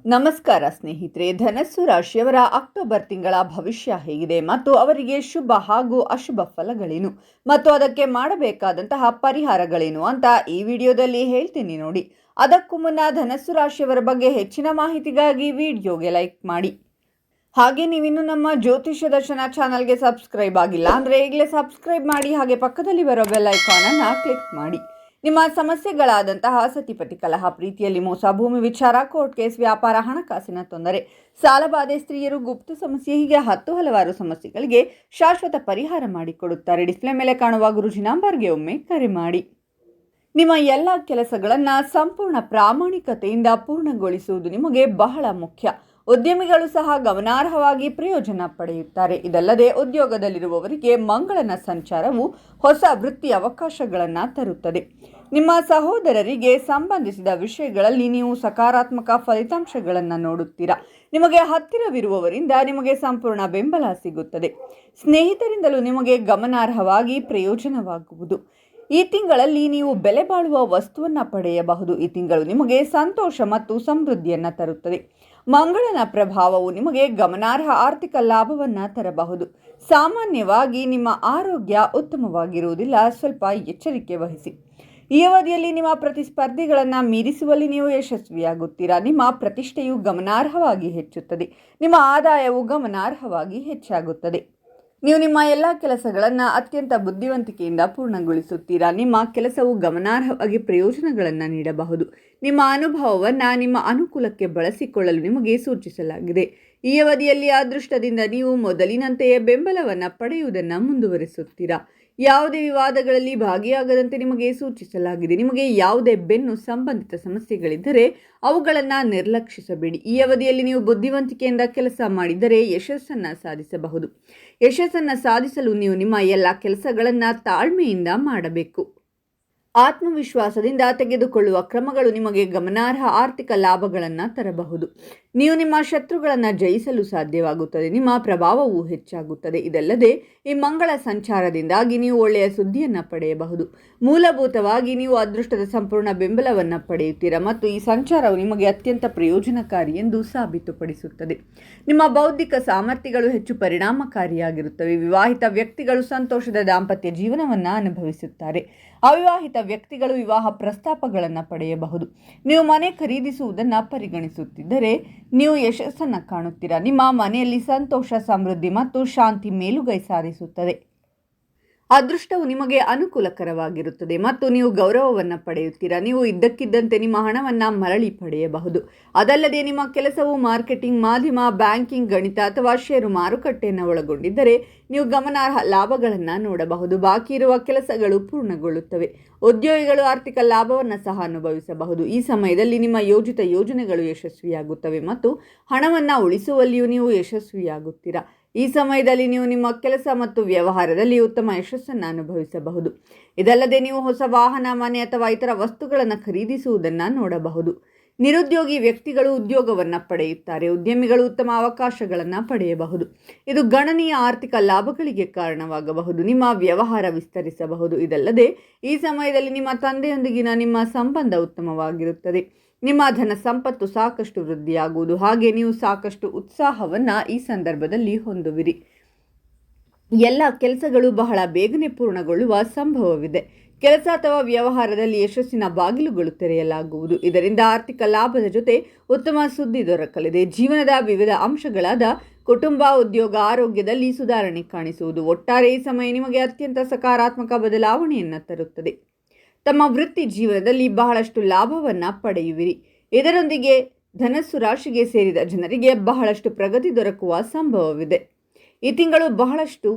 ನಮಸ್ಕಾರ ಸ್ನೇಹಿತರೆ. ಧನಸ್ಸು ರಾಶಿಯವರ ಅಕ್ಟೋಬರ್ ತಿಂಗಳ ಭವಿಷ್ಯ ಹೇಗಿದೆ ಮತ್ತು ಅವರಿಗೆ ಶುಭ ಹಾಗೂ ಅಶುಭ ಫಲಗಳೇನು ಮತ್ತು ಅದಕ್ಕೆ ಮಾಡಬೇಕಾದಂತಹ ಪರಿಹಾರಗಳೇನು ಅಂತ ಈ ವಿಡಿಯೋದಲ್ಲಿ ಹೇಳ್ತೀನಿ ನೋಡಿ. ಅದಕ್ಕೂ ಮುನ್ನ ಧನಸ್ಸು ರಾಶಿಯವರ ಬಗ್ಗೆ ಹೆಚ್ಚಿನ ಮಾಹಿತಿಗಾಗಿ ವಿಡಿಯೋಗೆ ಲೈಕ್ ಮಾಡಿ. ಹಾಗೆ ನೀವಿನ್ನು ನಮ್ಮ ಜ್ಯೋತಿಷ್ಯ ದರ್ಶನ ಚಾನಲ್ಗೆ ಸಬ್ಸ್ಕ್ರೈಬ್ ಆಗಿಲ್ಲ ಅಂದರೆ ಈಗಲೇ ಸಬ್ಸ್ಕ್ರೈಬ್ ಮಾಡಿ, ಹಾಗೆ ಪಕ್ಕದಲ್ಲಿ ಬರೋ ಬೆಲ್ ಐಕಾನನ್ನು ಕ್ಲಿಕ್ ಮಾಡಿ. ನಿಮ್ಮ ಸಮಸ್ಯೆಗಳಾದಂತಹ ಸತಿಪತಿ ಕಲಹ, ಪ್ರೀತಿಯಲ್ಲಿ ಮೋಸ, ಭೂಮಿ ವಿಚಾರ, ಕೋರ್ಟ್ ಕೇಸ್, ವ್ಯಾಪಾರ, ಹಣಕಾಸಿನ ತೊಂದರೆ, ಸಾಲಬಾಧೆ, ಸ್ತ್ರೀಯರು, ಗುಪ್ತ ಸಮಸ್ಯೆ, ಹೀಗೆ ಹಲವಾರು ಸಮಸ್ಯೆಗಳಿಗೆ ಶಾಶ್ವತ ಪರಿಹಾರ ಮಾಡಿಕೊಡುತ್ತಾರೆ. ಡಿಸ್ಪ್ಲೇ ಮೇಲೆ ಕಾಣುವ ಗುರುಜಿ ನಂಬರ್ಗೆ ಒಮ್ಮೆ ಕರೆ ಮಾಡಿ. ನಿಮ್ಮ ಎಲ್ಲ ಕೆಲಸಗಳನ್ನು ಸಂಪೂರ್ಣ ಪ್ರಾಮಾಣಿಕತೆಯಿಂದ ಪೂರ್ಣಗೊಳಿಸುವುದು ನಿಮಗೆ ಬಹಳ ಮುಖ್ಯ. ಉದ್ಯಮಿಗಳು ಸಹ ಗಮನಾರ್ಹವಾಗಿ ಪ್ರಯೋಜನ ಪಡೆಯುತ್ತಾರೆ. ಇದಲ್ಲದೆ ಉದ್ಯೋಗದಲ್ಲಿರುವವರಿಗೆ ಮಂಗಳನ ಸಂಚಾರವು ಹೊಸ ವೃತ್ತಿ ಅವಕಾಶಗಳನ್ನು ತರುತ್ತದೆ. ನಿಮ್ಮ ಸಹೋದರರಿಗೆ ಸಂಬಂಧಿಸಿದ ವಿಷಯಗಳಲ್ಲಿ ನೀವು ಸಕಾರಾತ್ಮಕ ಫಲಿತಾಂಶಗಳನ್ನು ನೋಡುತ್ತೀರಾ. ನಿಮಗೆ ಹತ್ತಿರವಿರುವವರಿಂದ ನಿಮಗೆ ಸಂಪೂರ್ಣ ಬೆಂಬಲ ಸಿಗುತ್ತದೆ. ಸ್ನೇಹಿತರಿಂದಲೂ ನಿಮಗೆ ಗಮನಾರ್ಹವಾಗಿ ಪ್ರಯೋಜನವಾಗುವುದು. ಈ ತಿಂಗಳಲ್ಲಿ ನೀವು ಬೆಲೆ ಬಾಳುವ ವಸ್ತುವನ್ನು ಪಡೆಯಬಹುದು. ಈ ತಿಂಗಳು ನಿಮಗೆ ಸಂತೋಷ ಮತ್ತು ಸಮೃದ್ಧಿಯನ್ನು ತರುತ್ತದೆ. ಮಂಗಳನ ಪ್ರಭಾವವು ನಿಮಗೆ ಗಮನಾರ್ಹ ಆರ್ಥಿಕ ಲಾಭವನ್ನು ತರಬಹುದು. ಸಾಮಾನ್ಯವಾಗಿ ನಿಮ್ಮ ಆರೋಗ್ಯ ಉತ್ತಮವಾಗಿರುವುದಿಲ್ಲ, ಸ್ವಲ್ಪ ಎಚ್ಚರಿಕೆ ವಹಿಸಿ. ಈ ಅವಧಿಯಲ್ಲಿ ನಿಮ್ಮ ಪ್ರತಿಸ್ಪರ್ಧಿಗಳನ್ನು ಮೀರಿಸುವಲ್ಲಿ ನೀವು ಯಶಸ್ವಿಯಾಗುತ್ತೀರಾ. ನಿಮ್ಮ ಪ್ರತಿಷ್ಠೆಯು ಗಮನಾರ್ಹವಾಗಿ ಹೆಚ್ಚುತ್ತದೆ. ನಿಮ್ಮ ಆದಾಯವು ಗಮನಾರ್ಹವಾಗಿ ಹೆಚ್ಚಾಗುತ್ತದೆ. ನೀವು ನಿಮ್ಮ ಎಲ್ಲ ಕೆಲಸಗಳನ್ನು ಅತ್ಯಂತ ಬುದ್ಧಿವಂತಿಕೆಯಿಂದ ಪೂರ್ಣಗೊಳಿಸುತ್ತೀರಾ. ನಿಮ್ಮ ಕೆಲಸವು ಗಮನಾರ್ಹವಾಗಿ ಪ್ರಯೋಜನಗಳನ್ನು ನೀಡಬಹುದು. ನಿಮ್ಮ ಅನುಭವವನ್ನು ನಿಮ್ಮ ಅನುಕೂಲಕ್ಕೆ ಬಳಸಿಕೊಳ್ಳಲು ನಿಮಗೆ ಸೂಚಿಸಲಾಗಿದೆ. ಈ ಅವಧಿಯಲ್ಲಿ ಅದೃಷ್ಟದಿಂದ ನೀವು ಮೊದಲಿನಂತೆಯೇ ಬೆಂಬಲವನ್ನು ಪಡೆಯುವುದನ್ನು ಮುಂದುವರಿಸುತ್ತೀರಾ. ಯಾವುದೇ ವಿವಾದಗಳಲ್ಲಿ ಭಾಗಿಯಾಗದಂತೆ ನಿಮಗೆ ಸೂಚಿಸಲಾಗಿದೆ. ನಿಮಗೆ ಯಾವುದೇ ಬೆನ್ನು ಸಂಬಂಧಿತ ಸಮಸ್ಯೆಗಳಿದ್ದರೆ ಅವುಗಳನ್ನು ನಿರ್ಲಕ್ಷಿಸಬೇಡಿ. ಈ ಅವಧಿಯಲ್ಲಿ ನೀವು ಬುದ್ಧಿವಂತಿಕೆಯಿಂದ ಕೆಲಸ ಮಾಡಿದರೆ ಯಶಸ್ಸನ್ನು ಸಾಧಿಸಬಹುದು. ಯಶಸ್ಸನ್ನು ಸಾಧಿಸಲು ನೀವು ನಿಮ್ಮ ಎಲ್ಲ ಕೆಲಸಗಳನ್ನು ತಾಳ್ಮೆಯಿಂದ ಮಾಡಬೇಕು. ಆತ್ಮವಿಶ್ವಾಸದಿಂದ ತೆಗೆದುಕೊಳ್ಳುವ ಕ್ರಮಗಳು ನಿಮಗೆ ಗಮನಾರ್ಹ ಆರ್ಥಿಕ ಲಾಭಗಳನ್ನು ತರಬಹುದು. ನೀವು ನಿಮ್ಮ ಶತ್ರುಗಳನ್ನು ಜಯಿಸಲು ಸಾಧ್ಯವಾಗುತ್ತದೆ. ನಿಮ್ಮ ಪ್ರಭಾವವು ಹೆಚ್ಚಾಗುತ್ತದೆ. ಇದಲ್ಲದೆ ಈ ಮಂಗಳ ಸಂಚಾರದಿಂದಾಗಿ ನೀವು ಒಳ್ಳೆಯ ಸುದ್ದಿಯನ್ನು ಪಡೆಯಬಹುದು. ಮೂಲಭೂತವಾಗಿ ನೀವು ಅದೃಷ್ಟದ ಸಂಪೂರ್ಣ ಬೆಂಬಲವನ್ನು ಪಡೆಯುತ್ತೀರಾ ಮತ್ತು ಈ ಸಂಚಾರವು ನಿಮಗೆ ಅತ್ಯಂತ ಪ್ರಯೋಜನಕಾರಿ ಎಂದು ಸಾಬೀತುಪಡಿಸುತ್ತದೆ. ನಿಮ್ಮ ಬೌದ್ಧಿಕ ಸಾಮರ್ಥ್ಯಗಳು ಹೆಚ್ಚು ಪರಿಣಾಮಕಾರಿಯಾಗಿರುತ್ತವೆ. ವಿವಾಹಿತ ವ್ಯಕ್ತಿಗಳು ಸಂತೋಷದ ದಾಂಪತ್ಯ ಜೀವನವನ್ನು ಅನುಭವಿಸುತ್ತಾರೆ. ಅವಿವಾಹಿತ ವ್ಯಕ್ತಿಗಳು ವಿವಾಹ ಪ್ರಸ್ತಾಪಗಳನ್ನು ಪಡೆಯಬಹುದು. ನೀವು ಮನೆ ಖರೀದಿಸುವುದನ್ನು ಪರಿಗಣಿಸುತ್ತಿದ್ದರೆ ನೀವು ಯಶಸ್ಸನ್ನು ಕಾಣುತ್ತೀರಾ. ನಿಮ್ಮ ಮನೆಯಲ್ಲಿ ಸಂತೋಷ, ಸಮೃದ್ಧಿ ಮತ್ತು ಶಾಂತಿ ಮೇಲುಗೈ ಸಾಧಿಸುತ್ತದೆ. ಅದೃಷ್ಟವು ನಿಮಗೆ ಅನುಕೂಲಕರವಾಗಿರುತ್ತದೆ ಮತ್ತು ನೀವು ಗೌರವವನ್ನು ಪಡೆಯುತ್ತೀರಾ. ನೀವು ಇದ್ದಕ್ಕಿದ್ದಂತೆ ನಿಮ್ಮ ಹಣವನ್ನು ಮರಳಿ ಪಡೆಯಬಹುದು. ಅದಲ್ಲದೆ ನಿಮ್ಮ ಕೆಲಸವು ಮಾರ್ಕೆಟಿಂಗ್, ಮಾಧ್ಯಮ, ಬ್ಯಾಂಕಿಂಗ್, ಗಣಿತ ಅಥವಾ ಷೇರು ಮಾರುಕಟ್ಟೆಯನ್ನು ಒಳಗೊಂಡಿದ್ದರೆ ನೀವು ಗಮನಾರ್ಹ ಲಾಭಗಳನ್ನು ನೋಡಬಹುದು. ಬಾಕಿ ಇರುವ ಕೆಲಸಗಳು ಪೂರ್ಣಗೊಳ್ಳುತ್ತವೆ. ಉದ್ಯೋಗಿಗಳು ಆರ್ಥಿಕ ಲಾಭವನ್ನು ಸಹ ಅನುಭವಿಸಬಹುದು. ಈ ಸಮಯದಲ್ಲಿ ನಿಮ್ಮ ಯೋಜಿತ ಯೋಜನೆಗಳು ಯಶಸ್ವಿಯಾಗುತ್ತವೆ ಮತ್ತು ಹಣವನ್ನು ಉಳಿಸುವಲ್ಲಿಯೂ ನೀವು ಯಶಸ್ವಿಯಾಗುತ್ತೀರಾ. ಈ ಸಮಯದಲ್ಲಿ ನೀವು ನಿಮ್ಮ ಕೆಲಸ ಮತ್ತು ವ್ಯವಹಾರದಲ್ಲಿ ಉತ್ತಮ ಯಶಸ್ಸನ್ನು ಅನುಭವಿಸಬಹುದು. ಇದಲ್ಲದೆ ನೀವು ಹೊಸ ವಾಹನ, ಮನೆ ಅಥವಾ ಇತರ ವಸ್ತುಗಳನ್ನು ಖರೀದಿಸುವುದನ್ನು ನೋಡಬಹುದು. ನಿರುದ್ಯೋಗಿ ವ್ಯಕ್ತಿಗಳು ಉದ್ಯೋಗವನ್ನು ಪಡೆಯುತ್ತಾರೆ. ಉದ್ಯಮಿಗಳು ಉತ್ತಮ ಅವಕಾಶಗಳನ್ನು ಪಡೆಯಬಹುದು. ಇದು ಗಣನೀಯ ಆರ್ಥಿಕ ಲಾಭಗಳಿಗೆ ಕಾರಣವಾಗಬಹುದು. ನಿಮ್ಮ ವ್ಯವಹಾರ ವಿಸ್ತರಿಸಬಹುದು. ಇದಲ್ಲದೆ ಈ ಸಮಯದಲ್ಲಿ ನಿಮ್ಮ ತಂದೆಯೊಂದಿಗಿನ ನಿಮ್ಮ ಸಂಬಂಧ ಉತ್ತಮವಾಗಿರುತ್ತದೆ. ನಿಮ್ಮ ಧನ ಸಂಪತ್ತು ಸಾಕಷ್ಟು ವೃದ್ಧಿಯಾಗುವುದು. ಹಾಗೆ ನೀವು ಸಾಕಷ್ಟು ಉತ್ಸಾಹವನ್ನು ಈ ಸಂದರ್ಭದಲ್ಲಿ ಹೊಂದುವಿರಿ. ಎಲ್ಲ ಕೆಲಸಗಳು ಬಹಳ ಬೇಗನೆ ಪೂರ್ಣಗೊಳ್ಳುವ ಸಂಭವವಿದೆ. ಕೆಲಸ ಅಥವಾ ವ್ಯವಹಾರದಲ್ಲಿ ಯಶಸ್ಸಿನ ಬಾಗಿಲುಗಳು ತೆರೆಯಲಾಗುವುದು. ಇದರಿಂದ ಆರ್ಥಿಕ ಲಾಭದ ಜೊತೆ ಉತ್ತಮ ಸುದ್ದಿ ದೊರಕಲಿದೆ. ಜೀವನದ ವಿವಿಧ ಅಂಶಗಳಾದ ಕುಟುಂಬ, ಉದ್ಯೋಗ, ಆರೋಗ್ಯದಲ್ಲಿ ಸುಧಾರಣೆ ಕಾಣಿಸುವುದು. ಒಟ್ಟಾರೆ ಈ ಸಮಯ ನಿಮಗೆ ಅತ್ಯಂತ ಸಕಾರಾತ್ಮಕ ಬದಲಾವಣೆಯನ್ನು ತರುತ್ತದೆ. ತಮ್ಮ ವೃತ್ತಿ ಜೀವನದಲ್ಲಿ ಬಹಳಷ್ಟು ಲಾಭವನ್ನು ಪಡೆಯುವಿರಿ. ಇದರೊಂದಿಗೆ ಧನಸ್ಸು ರಾಶಿಗೆ ಸೇರಿದ ಜನರಿಗೆ ಬಹಳಷ್ಟು ಪ್ರಗತಿ ದೊರಕುವ ಸಂಭವವಿದೆ. ಈ ತಿಂಗಳು ಬಹಳಷ್ಟು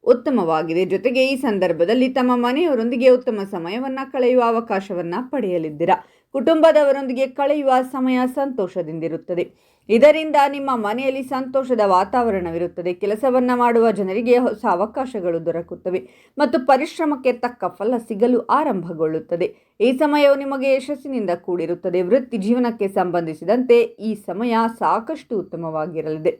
ಉತ್ತಮವಾಗಿದೆ. ಜೊತೆಗೆ ಈ ಸಂದರ್ಭದಲ್ಲಿ ತಮ್ಮ ಮನೆಯವರೊಂದಿಗೆ ಉತ್ತಮ ಸಮಯವನ್ನು ಕಳೆಯುವ ಅವಕಾಶವನ್ನು ಪಡೆಯಲಿದ್ದೀರಾ. ಕುಟುಂಬದವರೊಂದಿಗೆ ಕಳೆಯುವ ಸಮಯ ಸಂತೋಷದಿಂದಿರುತ್ತದೆ. ಇದರಿಂದ ನಿಮ್ಮ ಮನೆಯಲ್ಲಿ ಸಂತೋಷದ ವಾತಾವರಣವಿರುತ್ತದೆ. ಕೆಲಸವನ್ನು ಮಾಡುವ ಜನರಿಗೆ ಹೊಸ ಅವಕಾಶಗಳು ದೊರಕುತ್ತವೆ ಮತ್ತು ಪರಿಶ್ರಮಕ್ಕೆ ತಕ್ಕ ಫಲ ಸಿಗಲು ಆರಂಭಗೊಳ್ಳುತ್ತದೆ. ಈ ಸಮಯವು ನಿಮಗೆ ಯಶಸ್ಸಿನಿಂದ ಕೂಡಿರುತ್ತದೆ. ವೃತ್ತಿ ಜೀವನಕ್ಕೆ ಸಂಬಂಧಿಸಿದಂತೆ ಈ ಸಮಯ ಸಾಕಷ್ಟು ಉತ್ತಮವಾಗಿರಲಿದೆ.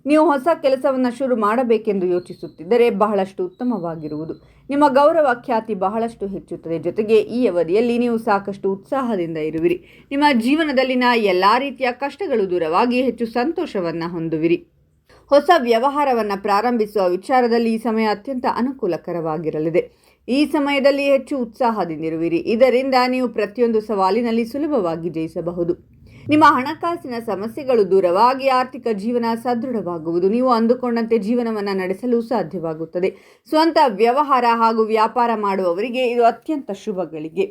ನೀವು ಹೊಸ ಕೆಲಸವನ್ನು ಶುರು ಮಾಡಬೇಕೆಂದು ಯೋಚಿಸುತ್ತಿದ್ದರೆ ಬಹಳಷ್ಟು ಉತ್ತಮವಾಗಿರುವುದು. ನಿಮ್ಮ ಗೌರವ ಖ್ಯಾತಿ ಬಹಳಷ್ಟು ಹೆಚ್ಚುತ್ತದೆ. ಜೊತೆಗೆ ಈ ಅವಧಿಯಲ್ಲಿ ನೀವು ಸಾಕಷ್ಟು ಉತ್ಸಾಹದಿಂದ ಇರುವಿರಿ. ನಿಮ್ಮ ಜೀವನದಲ್ಲಿನ ಎಲ್ಲ ರೀತಿಯ ಕಷ್ಟಗಳು ದೂರವಾಗಿ ಹೆಚ್ಚು ಸಂತೋಷವನ್ನು ಹೊಂದುವಿರಿ. ಹೊಸ ವ್ಯವಹಾರವನ್ನು ಪ್ರಾರಂಭಿಸುವ ವಿಚಾರದಲ್ಲಿ ಈ ಸಮಯ ಅತ್ಯಂತ ಅನುಕೂಲಕರವಾಗಿರಲಿದೆ. ಈ ಸಮಯದಲ್ಲಿ ಹೆಚ್ಚು ಉತ್ಸಾಹದಿಂದಿರುವಿರಿ. ಇದರಿಂದ ನೀವು ಪ್ರತಿಯೊಂದು ಸವಾಲಿನಲ್ಲಿ ಸುಲಭವಾಗಿ ಜಯಿಸಬಹುದು. ನಿಮ್ಮ ಹಣಕಾಸಿನ ಸಮಸ್ಯೆಗಳು ದೂರವಾಗಿ ಆರ್ಥಿಕ ಜೀವನ ಸದೃಢವಾಗುವುದು. ನೀವು ಅಂದುಕೊಂಡಂತೆ ಜೀವನವನ್ನು ನಡೆಸಲು ಸಾಧ್ಯವಾಗುತ್ತದೆ. ಸ್ವಂತ ವ್ಯವಹಾರ ಹಾಗೂ ವ್ಯಾಪಾರ ಮಾಡುವವರಿಗೆ ಇದು ಅತ್ಯಂತ ಶುಭಗಳಿಗೆ.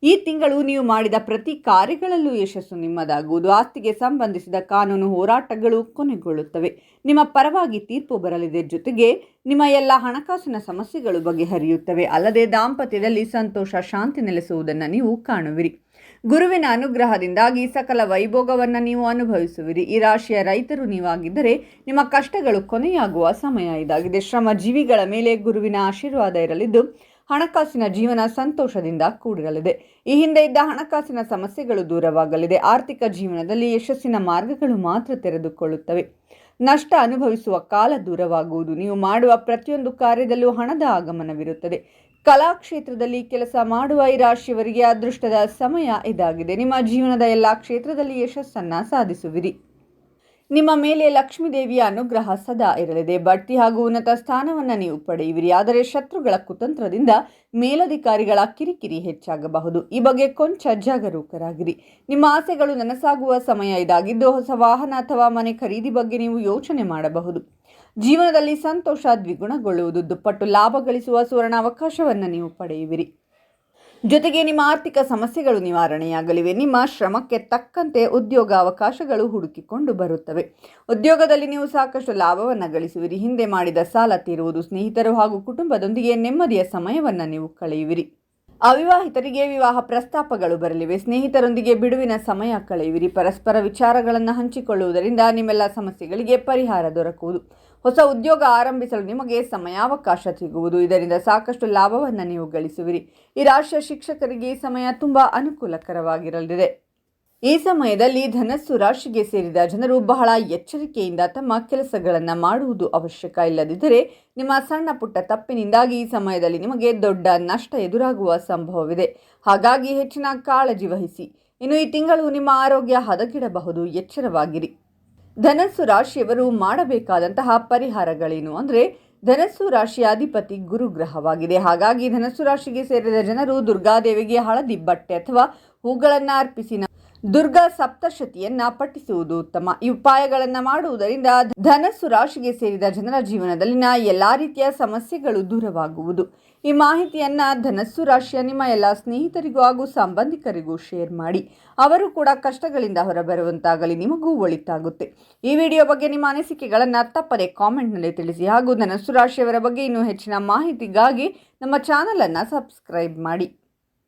ಈ ತಿಂಗಳು ನೀವು ಮಾಡಿದ ಪ್ರತಿ ಕಾರ್ಯಗಳಲ್ಲೂ ಯಶಸ್ಸು ನಿಮ್ಮದಾಗುವುದು. ಆಸ್ತಿಗೆ ಸಂಬಂಧಿಸಿದ ಕಾನೂನು ಹೋರಾಟಗಳು ಕೊನೆಗೊಳ್ಳುತ್ತವೆ. ನಿಮ್ಮ ಪರವಾಗಿ ತೀರ್ಪು ಬರಲಿದೆ. ಜೊತೆಗೆ ನಿಮ್ಮ ಎಲ್ಲ ಹಣಕಾಸಿನ ಸಮಸ್ಯೆಗಳು ಬಗೆಹರಿಯುತ್ತವೆ. ಅಲ್ಲದೆ ದಾಂಪತ್ಯದಲ್ಲಿ ಸಂತೋಷ, ಶಾಂತಿ ನೆಲೆಸುವುದನ್ನು ನೀವು ಕಾಣುವಿರಿ. ಗುರುವಿನ ಅನುಗ್ರಹದಿಂದಾಗಿ ಸಕಲ ವೈಭೋಗವನ್ನು ನೀವು ಅನುಭವಿಸುವಿರಿ. ಈ ರಾಶಿಯ ರೈತರು ನೀವಾಗಿದ್ದರೆ ನಿಮ್ಮ ಕಷ್ಟಗಳು ಕೊನೆಯಾಗುವ ಸಮಯ ಇದಾಗಿದೆ. ಶ್ರಮಜೀವಿಗಳ ಮೇಲೆ ಗುರುವಿನ ಆಶೀರ್ವಾದ ಇರಲಿದ್ದು ಹಣಕಾಸಿನ ಜೀವನ ಸಂತೋಷದಿಂದ ಕೂಡಿರಲಿದೆ. ಈ ಹಿಂದೆ ಇದ್ದ ಹಣಕಾಸಿನ ಸಮಸ್ಯೆಗಳು ದೂರವಾಗಲಿದೆ. ಆರ್ಥಿಕ ಜೀವನದಲ್ಲಿ ಯಶಸ್ಸಿನ ಮಾರ್ಗಗಳು ಮಾತ್ರ ತೆರೆದುಕೊಳ್ಳುತ್ತವೆ. ನಷ್ಟ ಅನುಭವಿಸುವ ಕಾಲ ದೂರವಾಗುವುದು. ನೀವು ಮಾಡುವ ಪ್ರತಿಯೊಂದು ಕಾರ್ಯದಲ್ಲೂ ಹಣದ ಆಗಮನವಿರುತ್ತದೆ. ಕಲಾ ಕ್ಷೇತ್ರದಲ್ಲಿ ಕೆಲಸ ಮಾಡುವ ಈ ರಾಶಿಯವರಿಗೆ ಅದೃಷ್ಟದ ಸಮಯ ಇದಾಗಿದೆ. ನಿಮ್ಮ ಜೀವನದ ಎಲ್ಲ ಕ್ಷೇತ್ರದಲ್ಲಿ ಯಶಸ್ಸನ್ನು ಸಾಧಿಸುವಿರಿ. ನಿಮ್ಮ ಮೇಲೆ ಲಕ್ಷ್ಮೀ ದೇವಿಯ ಅನುಗ್ರಹ ಸದಾ ಇರಲಿದೆ. ಬಡ್ತಿ ಹಾಗೂ ಉನ್ನತ ಸ್ಥಾನವನ್ನು ನೀವು ಪಡೆಯುವಿರಿ. ಆದರೆ ಶತ್ರುಗಳ ಕುತಂತ್ರದಿಂದ ಮೇಲಧಿಕಾರಿಗಳ ಕಿರಿಕಿರಿ ಹೆಚ್ಚಾಗಬಹುದು. ಈ ಬಗ್ಗೆ ಕೊಂಚ ಜಾಗರೂಕರಾಗಿರಿ. ನಿಮ್ಮ ಆಸೆಗಳು ನನಸಾಗುವ ಸಮಯ ಇದಾಗಿದ್ದು ಹೊಸ ವಾಹನ ಅಥವಾ ಮನೆ ಖರೀದಿ ಬಗ್ಗೆ ನೀವು ಯೋಚನೆ ಮಾಡಬಹುದು. ಜೀವನದಲ್ಲಿ ಸಂತೋಷ ದ್ವಿಗುಣಗೊಳ್ಳುವುದು. ದುಪ್ಪಟ್ಟು ಲಾಭ ಗಳಿಸುವ ಸುವರ್ಣ ಅವಕಾಶವನ್ನು ನೀವು ಪಡೆಯುವಿರಿ. ಜೊತೆಗೆ ನಿಮ್ಮ ಆರ್ಥಿಕ ಸಮಸ್ಯೆಗಳು ನಿವಾರಣೆಯಾಗಲಿವೆ. ನಿಮ್ಮ ಶ್ರಮಕ್ಕೆ ತಕ್ಕಂತೆ ಉದ್ಯೋಗ ಅವಕಾಶಗಳು ಹುಡುಕಿಕೊಂಡು ಬರುತ್ತವೆ. ಉದ್ಯೋಗದಲ್ಲಿ ನೀವು ಸಾಕಷ್ಟು ಲಾಭವನ್ನು ಗಳಿಸುವಿರಿ. ಹಿಂದೆ ಮಾಡಿದ ಸಾಲ ತೀರುವುದು. ಸ್ನೇಹಿತರು ಹಾಗೂ ಕುಟುಂಬದೊಂದಿಗೆ ನೆಮ್ಮದಿಯ ಸಮಯವನ್ನು ನೀವು ಕಳೆಯುವಿರಿ. ಅವಿವಾಹಿತರಿಗೆ ವಿವಾಹ ಪ್ರಸ್ತಾಪಗಳು ಬರಲಿವೆ. ಸ್ನೇಹಿತರೊಂದಿಗೆ ಬಿಡುವಿನ ಸಮಯ ಕಳೆಯುವಿರಿ. ಪರಸ್ಪರ ವಿಚಾರಗಳನ್ನು ಹಂಚಿಕೊಳ್ಳುವುದರಿಂದ ನಿಮ್ಮೆಲ್ಲ ಸಮಸ್ಯೆಗಳಿಗೆ ಪರಿಹಾರ ದೊರಕುವುದು. ಹೊಸ ಉದ್ಯೋಗ ಆರಂಭಿಸಲು ನಿಮಗೆ ಸಮಯಾವಕಾಶ ಸಿಗುವುದು. ಇದರಿಂದ ಸಾಕಷ್ಟು ಲಾಭವನ್ನು ನೀವು ಗಳಿಸುವಿರಿ. ಈ ರಾಶಿಯ ಶಿಕ್ಷಕರಿಗೆ ಈ ಸಮಯ ತುಂಬ ಅನುಕೂಲಕರವಾಗಿರಲಿದೆ. ಈ ಸಮಯದಲ್ಲಿ ಧನಸ್ಸು ರಾಶಿಗೆ ಸೇರಿದ ಜನರು ಬಹಳ ಎಚ್ಚರಿಕೆಯಿಂದ ತಮ್ಮ ಕೆಲಸಗಳನ್ನು ಮಾಡುವುದು ಅವಶ್ಯಕ. ಇಲ್ಲದಿದ್ದರೆ ನಿಮ್ಮ ಸಣ್ಣ ಪುಟ್ಟ ತಪ್ಪಿನಿಂದಾಗಿ ಈ ಸಮಯದಲ್ಲಿ ನಿಮಗೆ ದೊಡ್ಡ ನಷ್ಟ ಎದುರಾಗುವ ಸಂಭವವಿದೆ. ಹಾಗಾಗಿ ಹೆಚ್ಚಿನ ಕಾಳಜಿ ವಹಿಸಿ. ಇನ್ನು ಈ ತಿಂಗಳು ನಿಮ್ಮ ಆರೋಗ್ಯ ಹದಗೆಡಬಹುದು. ಎಚ್ಚರವಾಗಿರಿ. ಧನಸ್ಸು ರಾಶಿಯವರು ಮಾಡಬೇಕಾದಂತಹ ಪರಿಹಾರಗಳೇನು ಅಂದರೆ, ಧನಸ್ಸು ರಾಶಿಯ ಅಧಿಪತಿ ಗುರುಗ್ರಹವಾಗಿದೆ. ಹಾಗಾಗಿ ಧನಸ್ಸು ರಾಶಿಗೆ ಸೇರಿದ ಜನರು ದುರ್ಗಾದೇವಿಗೆ ಹಳದಿ ಬಟ್ಟೆ ಅಥವಾ ಹೂಗಳನ್ನು ಅರ್ಪಿಸಿ ದುರ್ಗಾ ಸಪ್ತಶತಿಯನ್ನ ಪಠಿಸುವುದು ಉತ್ತಮ. ಈ ಉಪಾಯಗಳನ್ನು ಮಾಡುವುದರಿಂದ ಧನಸ್ಸು ರಾಶಿಗೆ ಸೇರಿದ ಜನರ ಜೀವನದಲ್ಲಿನ ಎಲ್ಲಾ ರೀತಿಯ ಸಮಸ್ಯೆಗಳು ದೂರವಾಗುವುದು. ಈ ಮಾಹಿತಿಯನ್ನ ಧನಸ್ಸು ರಾಶಿಯ ನಿಮ್ಮ ಎಲ್ಲ ಸ್ನೇಹಿತರಿಗೂ ಹಾಗೂ ಸಂಬಂಧಿಕರಿಗೂ ಶೇರ್ ಮಾಡಿ. ಅವರು ಕೂಡ ಕಷ್ಟಗಳಿಂದ ಹೊರಬರುವಂತಾಗಲಿ. ನಿಮಗೂ ಒಳಿತಾಗುತ್ತೆ. ಈ ವಿಡಿಯೋ ಬಗ್ಗೆ ನಿಮ್ಮ ಅನಿಸಿಕೆಗಳನ್ನು ತಪ್ಪದೆ ಕಾಮೆಂಟ್ನಲ್ಲಿ ತಿಳಿಸಿ. ಹಾಗೂ ಧನಸ್ಸು ರಾಶಿಯವರ ಬಗ್ಗೆ ಇನ್ನೂ ಹೆಚ್ಚಿನ ಮಾಹಿತಿಗಾಗಿ ನಮ್ಮ ಚಾನಲನ್ನು ಸಬ್ಸ್ಕ್ರೈಬ್ ಮಾಡಿ.